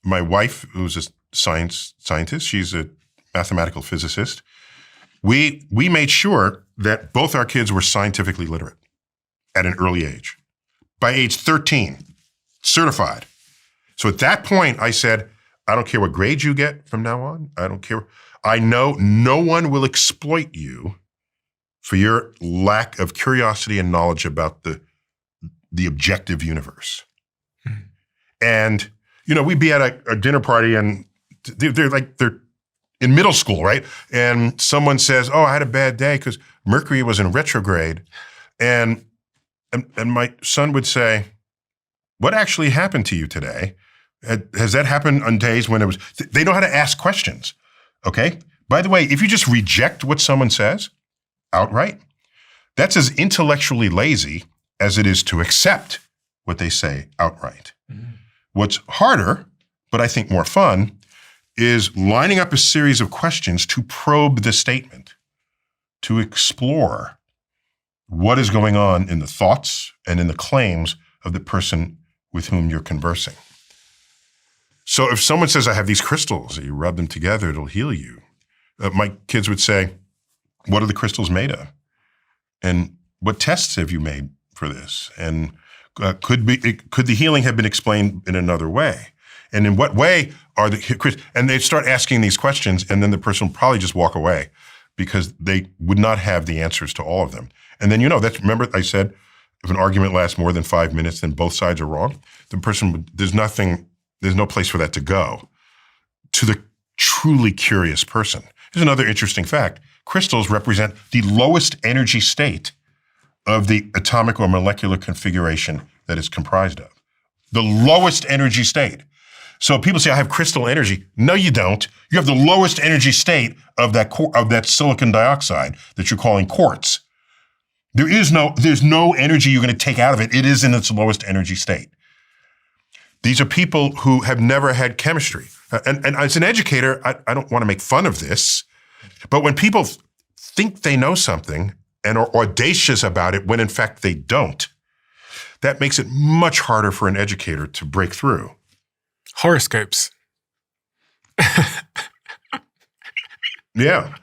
my wife, who's a scientist, she's a mathematical physicist. We made sure that both our kids were scientifically literate at an early age. By age 13, certified. So at that point, I said, I don't care what grade you get from now on. I don't care. I know no one will exploit you for your lack of curiosity and knowledge about the objective universe. Mm-hmm. And, we'd be at a dinner party and they're in middle school, right? And someone says, oh, I had a bad day because Mercury was in retrograde. And my son would say, what actually happened to you today? Has that happened on days when it was, they know how to ask questions, okay? By the way, if you just reject what someone says outright, that's as intellectually lazy as it is to accept what they say outright. Mm-hmm. What's harder, but I think more fun, is lining up a series of questions to probe the statement, to explore what is going on in the thoughts and in the claims of the person with whom you're conversing. So if someone says, I have these crystals, you rub them together, it'll heal you. My kids would say, what are the crystals made of? And what tests have you made for this? And could the healing have been explained in another way? And in what way are and they start asking these questions, and then the person will probably just walk away because they would not have the answers to all of them. And then, remember I said, if an argument lasts more than 5 minutes, then both sides are wrong. The person, there's no place for that to go. To the truly curious person. Here's another interesting fact. Crystals represent the lowest energy state of the atomic or molecular configuration that it's comprised of. The lowest energy state. So people say, I have crystal energy. No, you don't. You have the lowest energy state of that silicon dioxide that you're calling quartz. There's no energy you're going to take out of it. It is in its lowest energy state. These are people who have never had chemistry. And as an educator, I don't want to make fun of this, but when people think they know something and are audacious about it when in fact they don't, that makes it much harder for an educator to break through. Horoscopes. Yeah.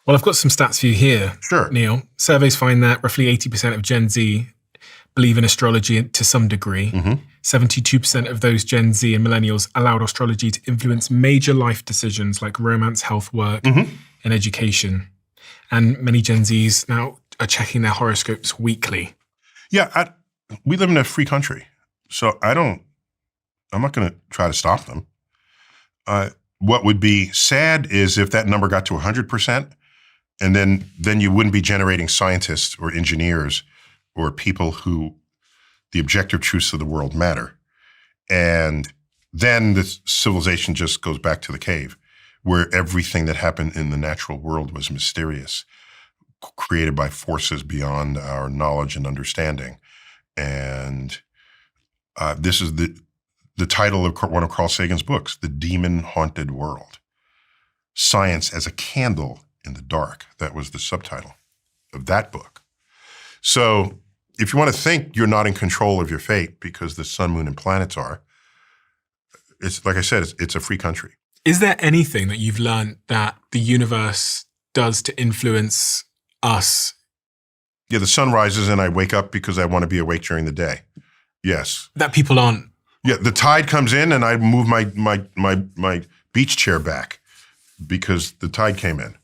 Well, I've got some stats for you here, Sure. Neil. Surveys find that roughly 80% of Gen Z believe in astrology to some degree. Mm-hmm. 72% of those Gen Z and millennials allowed astrology to influence major life decisions like romance, health, work, mm-hmm. and education. And many Gen Zs now are checking their horoscopes weekly. Yeah, we live in a free country, so I'm not going to try to stop them. What would be sad is if that number got to 100%, and then you wouldn't be generating scientists or engineers or people who the objective truths of the world matter. And then the civilization just goes back to the cave, where everything that happened in the natural world was mysterious, created by forces beyond our knowledge and understanding. And this is the title of one of Carl Sagan's books, The Demon-Haunted World. Science as a Candle in the Dark. That was the subtitle of that book. So if you want to think you're not in control of your fate because the sun, moon, and planets are, it's like I said, it's a free country. Is there anything that you've learned that the universe does to influence us? Yeah, the sun rises and I wake up because I want to be awake during the day. Yes. That people aren't. Yeah, the tide comes in and I move my beach chair back because the tide came in.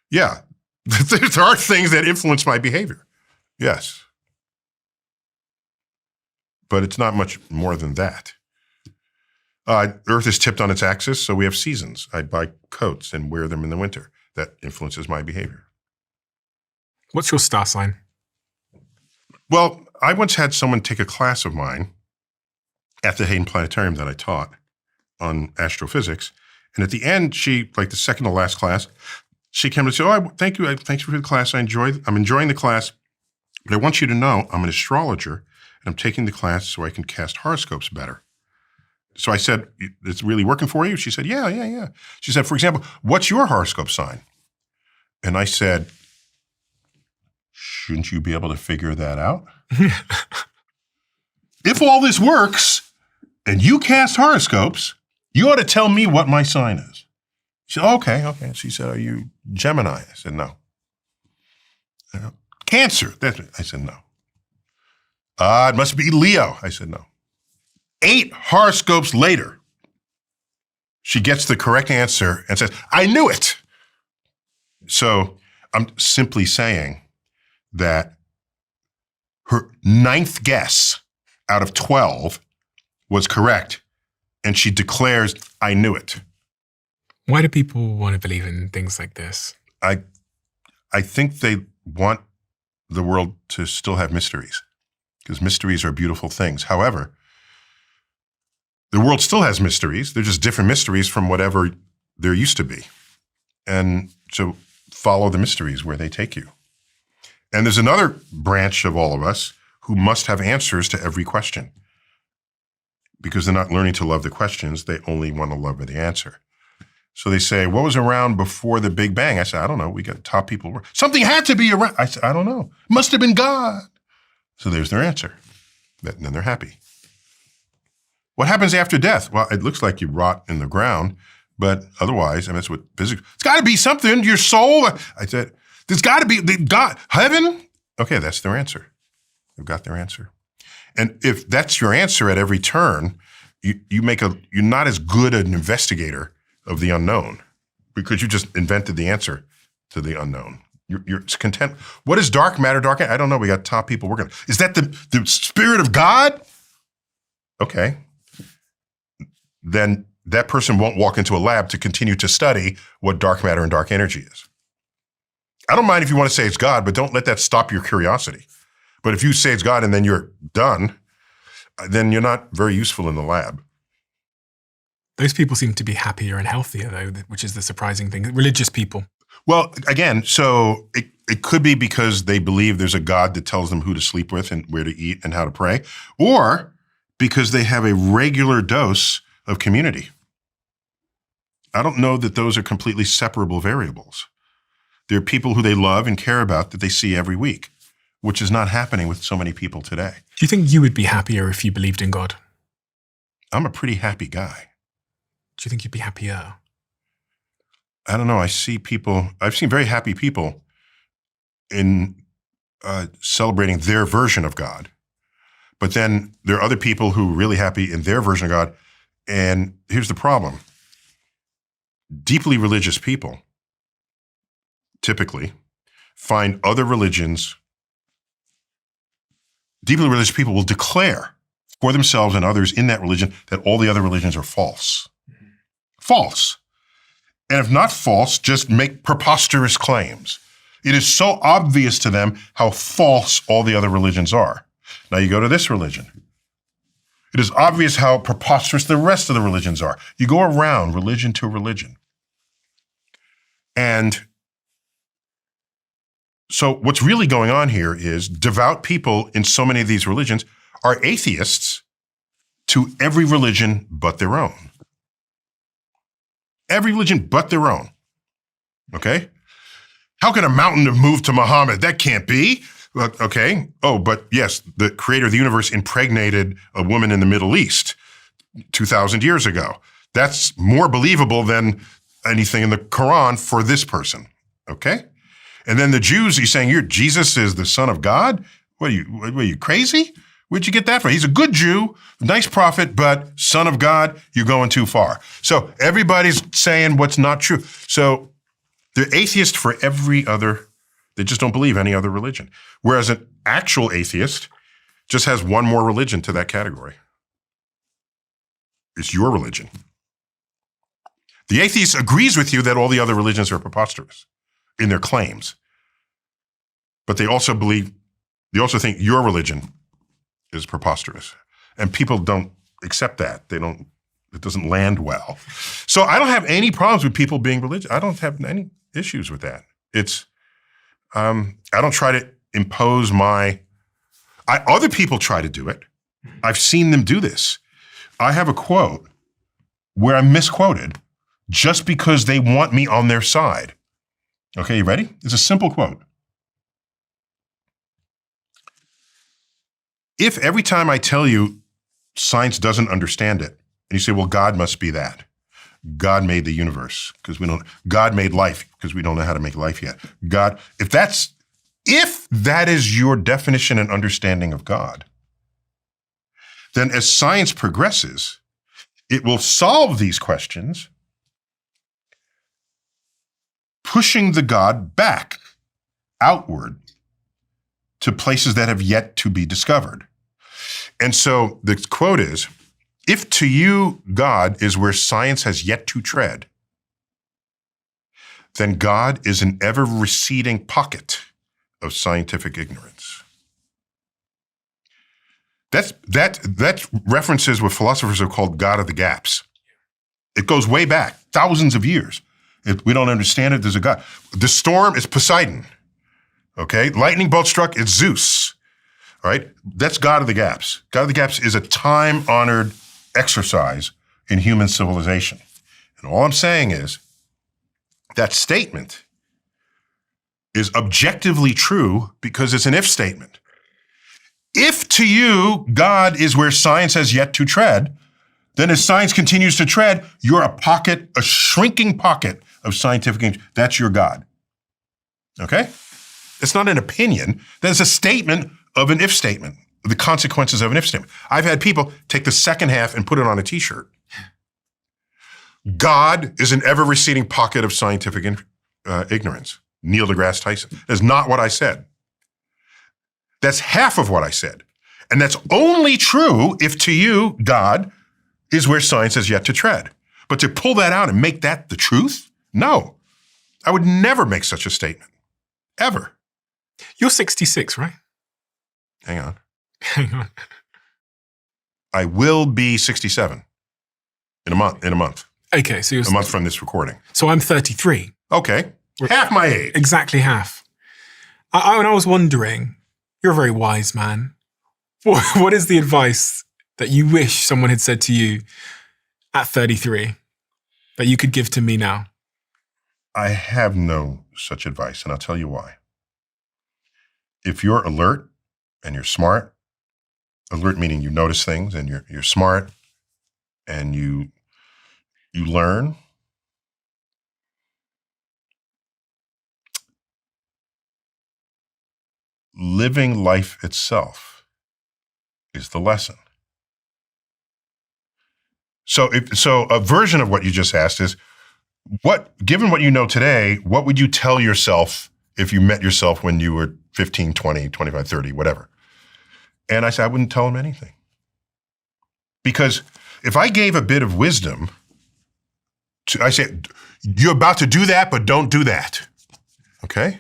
Yeah, there are things that influence my behavior. Yes. But it's not much more than that. Earth is tipped on its axis, so we have seasons. I buy coats and wear them in the winter. That influences my behavior. What's your star sign? Well, I once had someone take a class of mine at the Hayden Planetarium that I taught on astrophysics. And at the end, she, like the second to last class, she came and said, oh, thank you. Thanks for the class. I'm enjoying the class, but I want you to know I'm an astrologer and I'm taking the class so I can cast horoscopes better. So I said, it's really working for you? She said, yeah. She said, for example, what's your horoscope sign? And I said, shouldn't you be able to figure that out? If all this works, and you cast horoscopes, you ought to tell me what my sign is. She said, okay. She said, are you Gemini? I said, no. Cancer. I said, no. It must be Leo. I said, no. 8 horoscopes later, she gets the correct answer and says, I knew it. So I'm simply saying that her 9th guess out of 12 was correct, and she declares, I knew it. Why do people want to believe in things like this? I think they want the world to still have mysteries, because mysteries are beautiful things. However, the world still has mysteries. They're just different mysteries from whatever there used to be. And so follow the mysteries where they take you. And there's another branch of all of us who must have answers to every question, because they're not learning to love the questions. They only want to love the answer. So they say, what was around before the Big Bang? I said, I don't know. We got top people. Something had to be around. I said, I don't know. Must have been God. So there's their answer. Then they're happy. What happens after death? Well, it looks like you rot in the ground, but otherwise, and that's what physics, it's got to be something, your soul. I said, there's got to be God, heaven. Okay, that's their answer. They've got their answer. And if that's your answer at every turn, you're not as good an investigator of the unknown, because you just invented the answer to the unknown. You're content. What is dark matter? I don't know. We got top people working. Is that the spirit of God? Okay. Then that person won't walk into a lab to continue to study what dark matter and dark energy is. I don't mind if you want to say it's God, but don't let that stop your curiosity. But if you say it's God and then you're done, then you're not very useful in the lab. Those people seem to be happier and healthier, though, which is the surprising thing. Religious people. Well, again, so it could be because they believe there's a God that tells them who to sleep with and where to eat and how to pray, or because they have a regular dose of community. I don't know that those are completely separable variables. There are people who they love and care about that they see every week, which is not happening with so many people today. Do you think you would be happier if you believed in God? I'm a pretty happy guy. Do you think you'd be happier? I don't know. I've seen very happy people in celebrating their version of God. But then there are other people who are really happy in their version of God. And here's the problem. Deeply religious people typically find other religions. Deeply religious people will declare for themselves and others in that religion that all the other religions are false. False. And if not false, just make preposterous claims. It is so obvious to them how false all the other religions are. Now you go to this religion. It is obvious how preposterous the rest of the religions are. You go around religion to religion. And so what's really going on here is devout people in so many of these religions are atheists to every religion but their own. Every religion but their own. Okay? How can a mountain have moved to Muhammad? That can't be. Okay. Oh, but yes, the creator of the universe impregnated a woman in the Middle East 2,000 years ago. That's more believable than anything in the Quran for this person. Okay? And then the Jews, he's saying, Jesus is the son of God? What are you crazy? Where'd you get that from? He's a good Jew, nice prophet, but son of God, you're going too far. So everybody's saying what's not true. So they're atheists for every other, they just don't believe any other religion. Whereas an actual atheist just has one more religion to that category. It's your religion. The atheist agrees with you that all the other religions are preposterous in their claims. But they also think your religion is preposterous. And people don't accept that. It doesn't land well. So I don't have any problems with people being religious. I don't have any issues with that. I don't try to impose other people try to do it. I've seen them do this. I have a quote where I'm misquoted just because they want me on their side. Okay, you ready? It's a simple quote. If every time I tell you science doesn't understand it. And you say, well, God must be that. God made the universe because God made life because we don't know how to make life yet. God, if that is your definition and understanding of God, then as science progresses, it will solve these questions, pushing the God back outward to places that have yet to be discovered. And so the quote is, if to you God is where science has yet to tread, then God is an ever-receding pocket of scientific ignorance. That references what philosophers have called God of the gaps. It goes way back, thousands of years. If we don't understand it, there's a God. The storm is Poseidon, okay? Lightning bolt struck, it's Zeus, all right? That's God of the gaps. God of the gaps is a time-honored exercise in human civilization. And all I'm saying is that statement is objectively true because it's an if statement. If to you God is where science has yet to tread, then as science continues to tread, you're a shrinking pocket of scientific, that's your God. Okay? It's not an opinion. That's a statement of an if statement, the consequences of an if statement. I've had people take the second half and put it on a t-shirt. God is an ever-receding pocket of scientific ignorance. Neil deGrasse Tyson. That's not what I said. That's half of what I said. And that's only true if to you, God is where science has yet to tread. But to pull that out and make that the truth? No. I would never make such a statement. Ever. You're 66, right? Hang on. Hang on. I will be 67 in a month. Okay, so you're a month from this recording. So I'm 33. Okay. Half my age. Exactly half. I was wondering, you're a very wise man. What is the advice that you wish someone had said to you at 33 that you could give to me now? I have no such advice, and I'll tell you why. If you're alert and you're smart, alert meaning you notice things and you're smart and you learn, living life itself is the lesson. So a version of what you just asked is, given what you know today, what would you tell yourself if you met yourself when you were 15, 20, 25, 30, whatever? And I said, I wouldn't tell him anything. Because if I gave a bit of wisdom, I said, you're about to do that, but don't do that. Okay?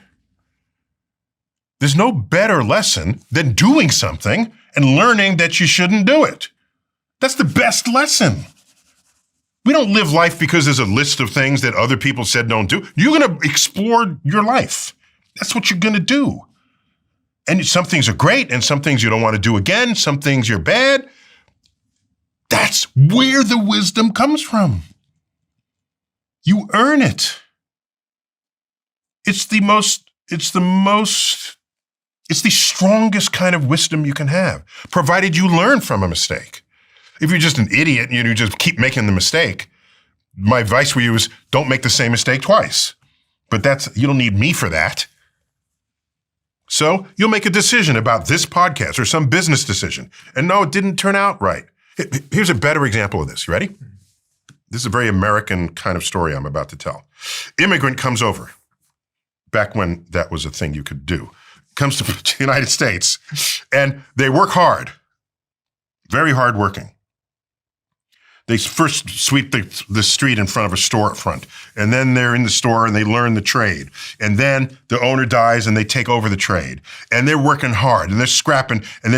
There's no better lesson than doing something and learning that you shouldn't do it. That's the best lesson. We don't live life because there's a list of things that other people said don't do. You're going to explore your life. That's what you're going to do. And some things are great and some things you don't want to do again. Some things you're bad. That's where the wisdom comes from. You earn it. It's the strongest kind of wisdom you can have, provided you learn from a mistake. If you're just an idiot and you just keep making the mistake, my advice for you is don't make the same mistake twice. But you don't need me for that. So you'll make a decision about this podcast or some business decision. And no, it didn't turn out right. Here's a better example of this. You ready? This is a very American kind of story I'm about to tell. Immigrant comes over, back when that was a thing you could do. Comes to the United States, and they work hard, very hard working. They first sweep the street in front of a storefront, and then they're in the store and they learn the trade. And then the owner dies and they take over the trade. And they're working hard and they're scrapping and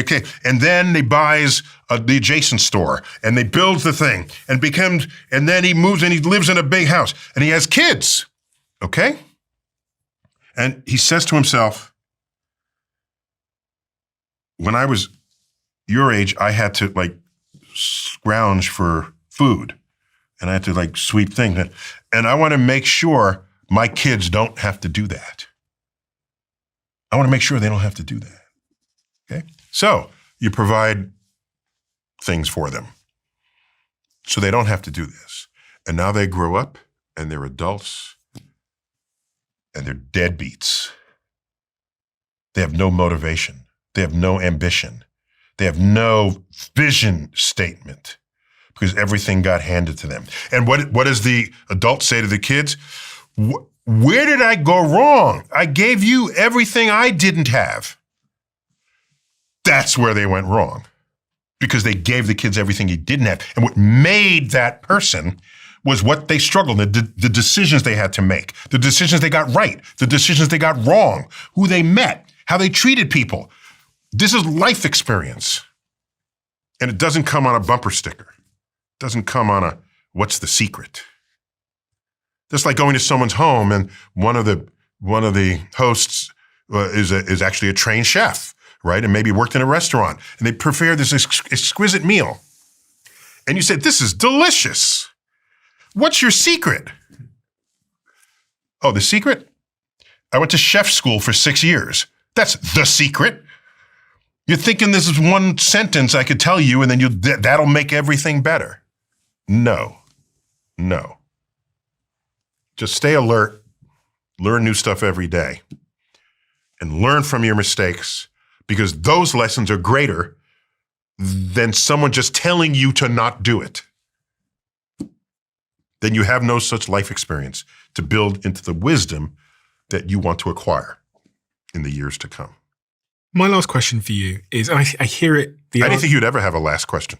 then they buys the adjacent store and they build the thing and then he moves and he lives in a big house and he has kids. Okay? And he says to himself, when I was your age, I had to scrounge for food and I had to sweep things. And I want to make sure my kids don't have to do that. I want to make sure they don't have to do that. Okay? So you provide things for them. So they don't have to do this. And now they grow up and they're adults and they're deadbeats. They have no motivation. They have no ambition. They have no vision statement because everything got handed to them. And what does the adult say to the kids? Where did I go wrong? I gave you everything I didn't have. That's where they went wrong, because they gave the kids everything he didn't have. And what made that person was what they struggled, the decisions they had to make, the decisions they got right, the decisions they got wrong, who they met, how they treated people. This is life experience. And it doesn't come on a bumper sticker. It doesn't come on a, what's the secret? Just like going to someone's home and one of the hosts is actually a trained chef, right? And maybe worked in a restaurant and they prepare this exquisite meal. And you said, this is delicious. What's your secret? Oh, the secret? I went to chef school for 6 years. That's the secret. You're thinking this is one sentence I could tell you and then that'll make everything better. No. Just stay alert, learn new stuff every day, and learn from your mistakes, because those lessons are greater than someone just telling you to not do it. Then you have no such life experience to build into the wisdom that you want to acquire in the years to come. My last question for you is, and I hear it. I didn't think you'd ever have a last question.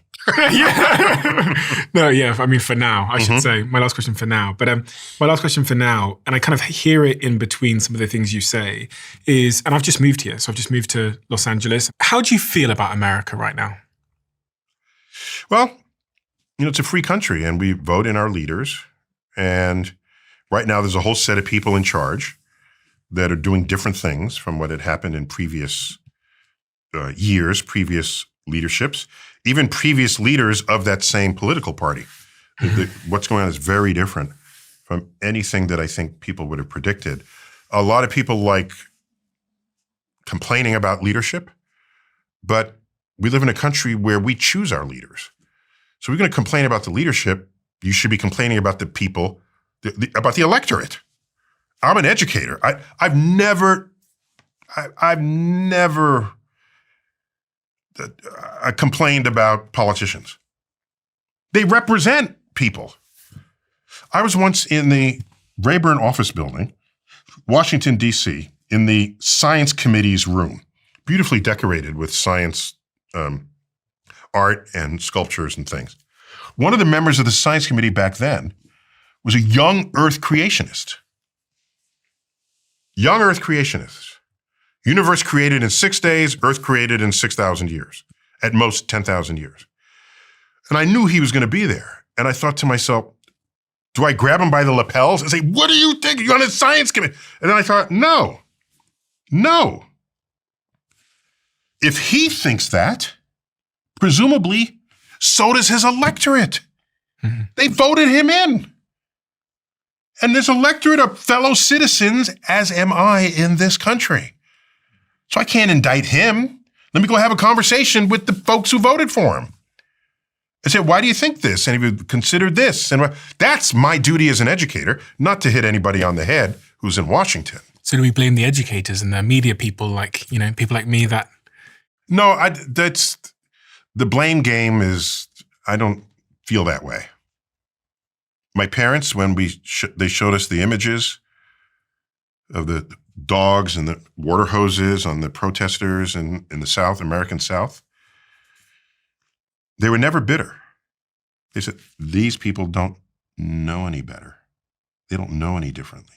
No, yeah. I mean, for now, I should say my last question for now. But my last question for now, and I kind of hear it in between some of the things you say, is, and I've just moved here, so I've just moved to Los Angeles. How do you feel about America right now? Well, it's a free country, and we vote in our leaders. And right now, there's a whole set of people in charge that are doing different things from what had happened in previous years, previous leaderships, even previous leaders of that same political party. What's going on is very different from anything that I think people would have predicted. A lot of people like complaining about leadership, but we live in a country where we choose our leaders. So we're going to complain about the leadership. You should be complaining about the people, about the electorate. I'm an educator. I've never complained about politicians. They represent people. I was once in the Rayburn office building, Washington, D.C., in the science committee's room, beautifully decorated with science art and sculptures and things. One of the members of the science committee back then was a young Earth creationist. Young Earth creationists. Universe created in 6 days, Earth created in 6,000 years, at most 10,000 years. And I knew he was going to be there. And I thought to myself, do I grab him by the lapels and say, what do you think? You're on a science committee. And then I thought, no. If he thinks that, presumably, so does his electorate. Mm-hmm. They voted him in. And this electorate are fellow citizens, as am I in this country. So I can't indict him. Let me go have a conversation with the folks who voted for him. I said, why do you think this? And he would consider this. And that's my duty as an educator, not to hit anybody on the head who's in Washington. So do we blame the educators and the media people people like me that? No, that's the blame game is, I don't feel that way. My parents, when they showed us the images of the dogs and the water hoses on the protesters in the South, American South, they were never bitter. They said, these people don't know any better. They don't know any differently.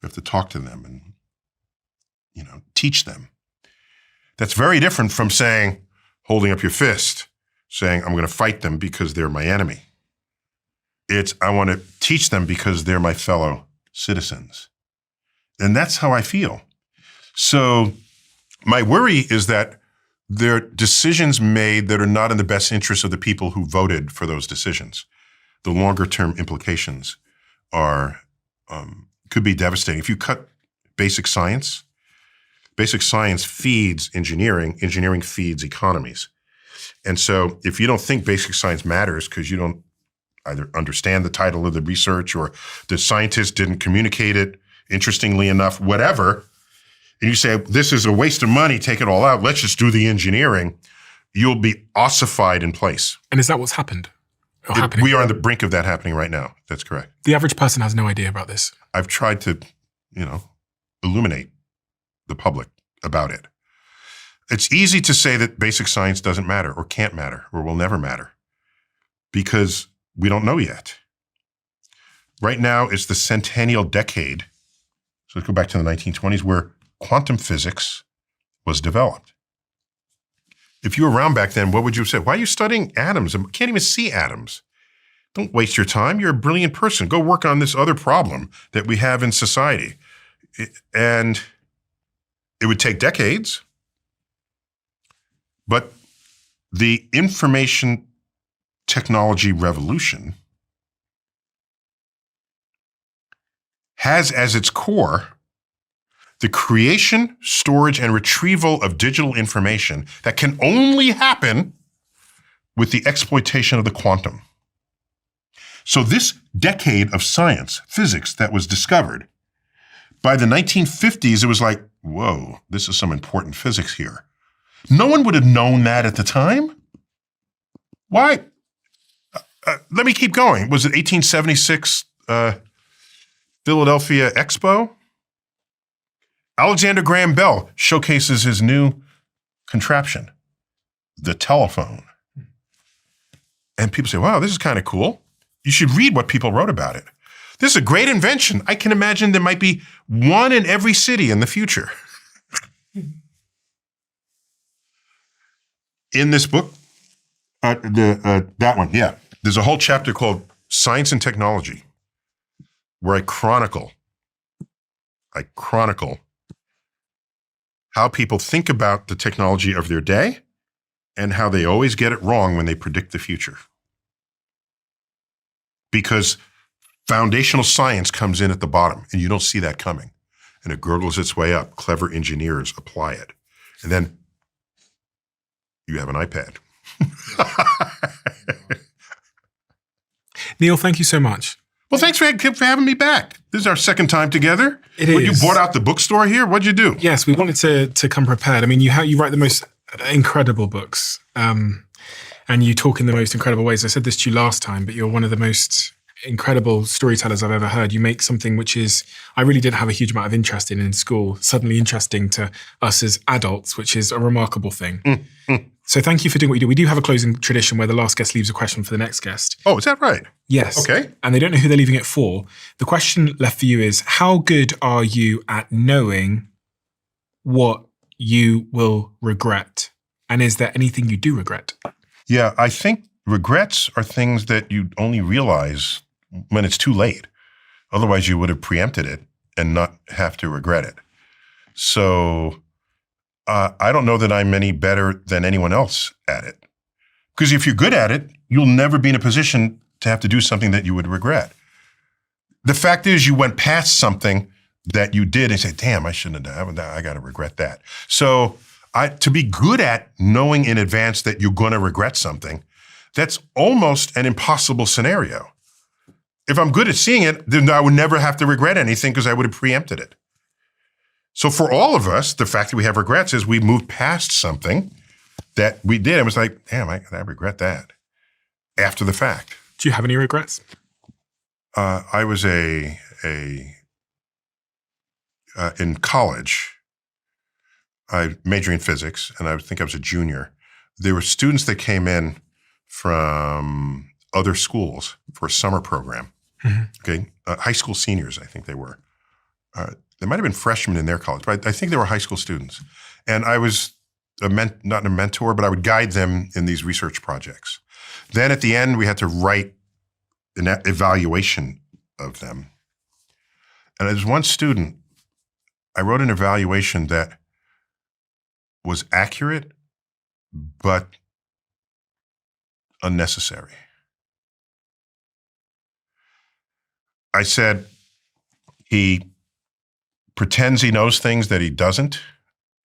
We have to talk to them and, teach them. That's very different from saying, holding up your fist, saying, I'm going to fight them because they're my enemy. It's, I want to teach them because they're my fellow citizens. And that's how I feel. So my worry is that there are decisions made that are not in the best interest of the people who voted for those decisions. The longer term implications could be devastating. If you cut basic science feeds engineering feeds economies. And so if you don't think basic science matters because you don't either understand the title of the research or the scientist didn't communicate it interestingly enough, whatever, and you say, this is a waste of money, take it all out, let's just do the engineering, you'll be ossified in place. And is that what's happened? Or happening? We are on the brink of that happening right now. That's correct. The average person has no idea about this. I've tried to, illuminate the public about it. It's easy to say that basic science doesn't matter or can't matter or will never matter because we don't know yet. Right now, it's the centennial decade. So let's go back to the 1920s where quantum physics was developed. If you were around back then, what would you have said? Why are you studying atoms? I can't even see atoms. Don't waste your time. You're a brilliant person. Go work on this other problem that we have in society. And it would take decades. But the information technology revolution has as its core the creation, storage, and retrieval of digital information that can only happen with the exploitation of the quantum. So this decade of science, physics that was discovered, by the 1950s, it was like, whoa, this is some important physics here. No one would have known that at the time. Why? Let me keep going. Was it 1876 Philadelphia Expo? Alexander Graham Bell showcases his new contraption, the telephone. And people say, wow, this is kind of cool. You should read what people wrote about it. This is a great invention. I can imagine there might be one in every city in the future. In this book, that one, yeah. There's a whole chapter called Science and Technology, where I chronicle how people think about the technology of their day and how they always get it wrong when they predict the future. Because foundational science comes in at the bottom and you don't see that coming. And it gurgles its way up. Clever engineers apply it. And then you have an iPad. Neil, thank you so much. Well, thanks for having me back. This is our second time together. It is. You bought out the bookstore here? What'd you do? Yes, we wanted to come prepared. I mean, you write the most incredible books, and you talk in the most incredible ways. I said this to you last time, but you're one of the most incredible storytellers I've ever heard. You make something which is, I really didn't have a huge amount of interest in school, suddenly interesting to us as adults, which is a remarkable thing. So thank you for doing what you do. We do have a closing tradition where the last guest leaves a question for the next guest. Oh, is that right? Yes. Okay. And they don't know who they're leaving it for. The question left for you is, how good are you at knowing what you will regret? And is there anything you do regret? Yeah, I think regrets are things that you only realize when it's too late. Otherwise, you would have preempted it and not have to regret it. So I don't know that I'm any better than anyone else at it. Because if you're good at it, you'll never be in a position to have to do something that you would regret. The fact is you went past something that you did and said, damn, I shouldn't have done that. I got to regret that. So to be good at knowing in advance that you're going to regret something, that's almost an impossible scenario. If I'm good at seeing it, then I would never have to regret anything because I would have preempted it. So for all of us, the fact that we have regrets is we moved past something that we did. It was like, damn, I regret that after the fact. Do you have any regrets? I was in college, I majored in physics, and I think I was a junior. There were students that came in from other schools for a summer program. Mm-hmm. Okay, high school seniors, I think they were. They might have been freshmen in their college, but I think they were high school students. And I was not a mentor, but I would guide them in these research projects. Then at the end, we had to write an evaluation of them. And as one student, I wrote an evaluation that was accurate, but unnecessary. I said, he pretends he knows things that he doesn't,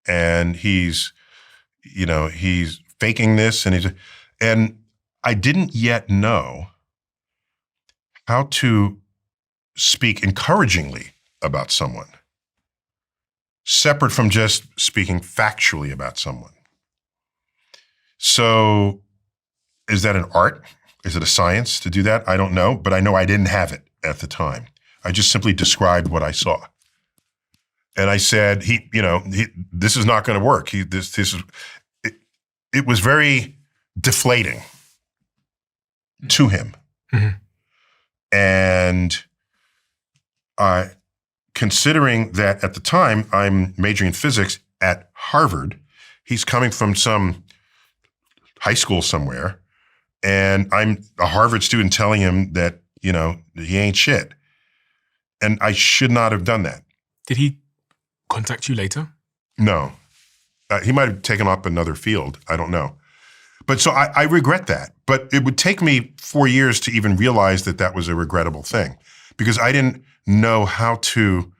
and he's faking this? And I didn't yet know how to speak encouragingly about someone, separate from just speaking factually about someone. So is that an art? Is it a science to do that? I don't know, but I know I didn't have it at the time. I just simply described what I saw. And I said, this is not going to work. It was very deflating to him. Mm-hmm. And considering that at the time I'm majoring in physics at Harvard, he's coming from some high school somewhere, and I'm a Harvard student telling him that, he ain't shit. And I should not have done that. Did he contact you later? No. He might have taken up another field. I don't know. But so I regret that. But it would take me 4 years to even realize that that was a regrettable thing, because I didn't know how to,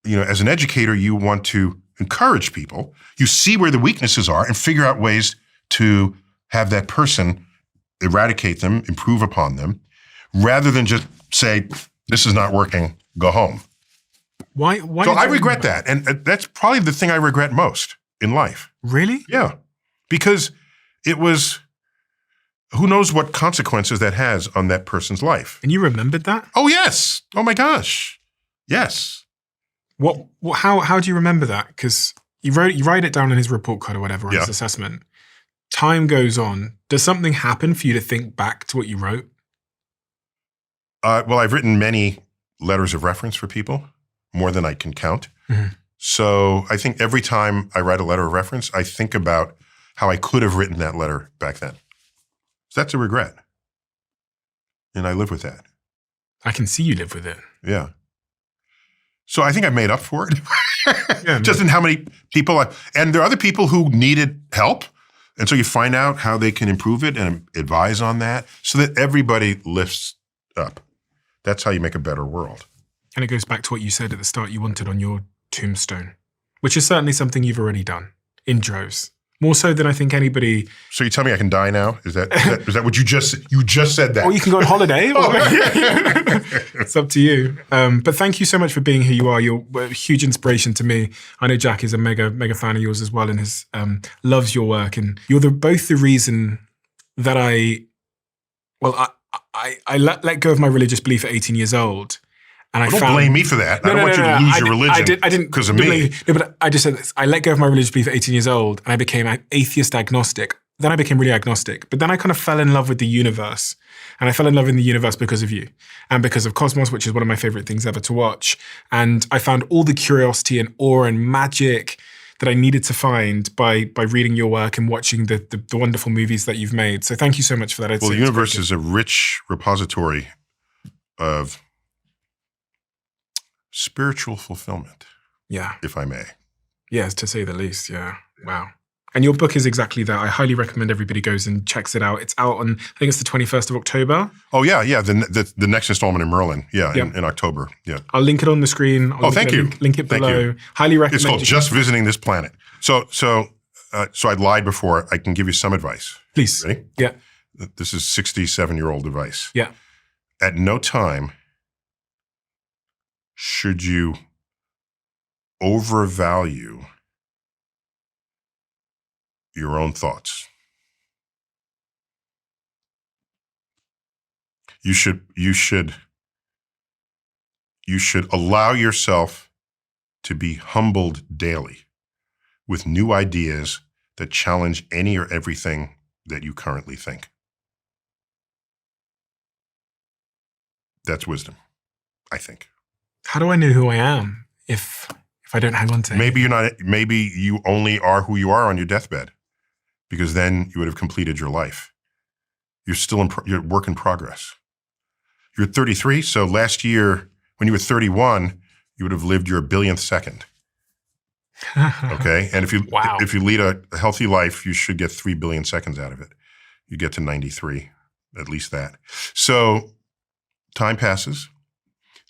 as an educator, you want to encourage people. You see where the weaknesses are and figure out ways to have that person eradicate them, improve upon them, rather than just say, this is not working, go home. Why so I regret that. And that's probably the thing I regret most in life. Really? Yeah. Because it was, who knows what consequences that has on that person's life. And you remembered that? Oh, yes. Oh, my gosh. Yes. How do you remember that? Because you write it down in his report card or whatever, or his assessment. Time goes on. Does something happen for you to think back to what you wrote? Well, I've written many letters of reference for people, more than I can count. Mm-hmm. So I think every time I write a letter of reference, I think about how I could have written that letter back then. So that's a regret. And I live with that. I can see you live with it. Yeah. So I think I made up for it. Just in how many people, and there are other people who needed help. And so you find out how they can improve it and advise on that so that everybody lifts up. That's how you make a better world. And it goes back to what you said at the start you wanted on your tombstone, which is certainly something you've already done in droves. More so than I think anybody. So you tell me I can die now? Is that what you just said that? Or you can go on holiday. It's up to you. But thank you so much for being who you are. You're a huge inspiration to me. I know Jack is a mega fan of yours as well, and loves your work. And you're both the reason that I let go of my religious belief at 18 years old. And don't blame me for that. I don't want you to lose your religion because of me. No, but I just said this. I let go of my religious belief at 18 years old, and I became atheist agnostic. Then I became really agnostic. But then I kind of fell in love with the universe. And I fell in love in the universe because of you and because of Cosmos, which is one of my favorite things ever to watch. And I found all the curiosity and awe and magic that I needed to find by reading your work and watching the wonderful movies that you've made. So thank you so much for that. Well, the universe is a rich repository of spiritual fulfillment. Yeah. If I may. Yes, to say the least. Yeah. Wow. And your book is exactly that. I highly recommend everybody goes and checks it out. It's out on, I think it's the 21st of October. Oh, yeah. The next installment in Merlin. Yeah, yeah. In October. Yeah. I'll link it on the screen. Thank you. Link it below. Highly recommend. It's called Just Visiting This Planet. So I lied before. I can give you some advice. Please. Ready? Yeah. This is 67-year-old advice. Yeah. At no time should you overvalue your own thoughts. You should allow yourself to be humbled daily with new ideas that challenge any or everything that you currently think. That's wisdom, I think. How do I know who I am if I don't hang on to it? Maybe you only are who you are on your deathbed, because then you would have completed your life. You're still you're work in progress. You're 33, so last year when you were 31, you would have lived your billionth second. Okay, and if you lead a healthy life, you should get 3 billion seconds out of it. You get to 93, at least that. So time passes.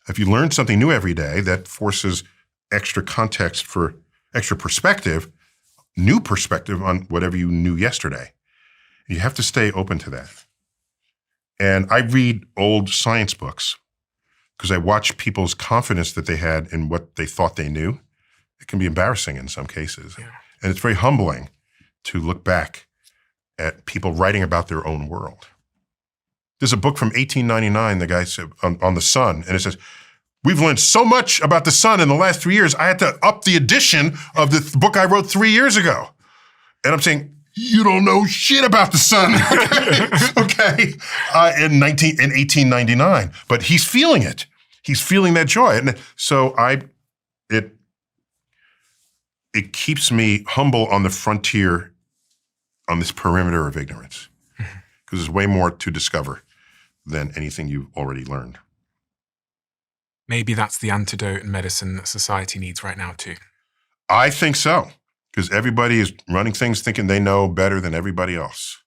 If you learn something new every day, that forces extra context for extra perspective new perspective on whatever you knew yesterday. You have to stay open to that. And I read old science books because I watch people's confidence that they had in what they thought they knew. It can be embarrassing in some cases. Yeah. And it's very humbling to look back at people writing about their own world. There's a book from 1899, the guy said, on the sun, and it says, we've learned so much about the sun in the last 3 years, I had to up the edition of the book I wrote 3 years ago. And I'm saying, you don't know shit about the sun, okay? In 1899. But he's feeling it. He's feeling that joy. And so it keeps me humble on the frontier, on this perimeter of ignorance, because there's way more to discover than anything you've already learned. Maybe that's the antidote in medicine that society needs right now too. I think so, because everybody is running things thinking they know better than everybody else.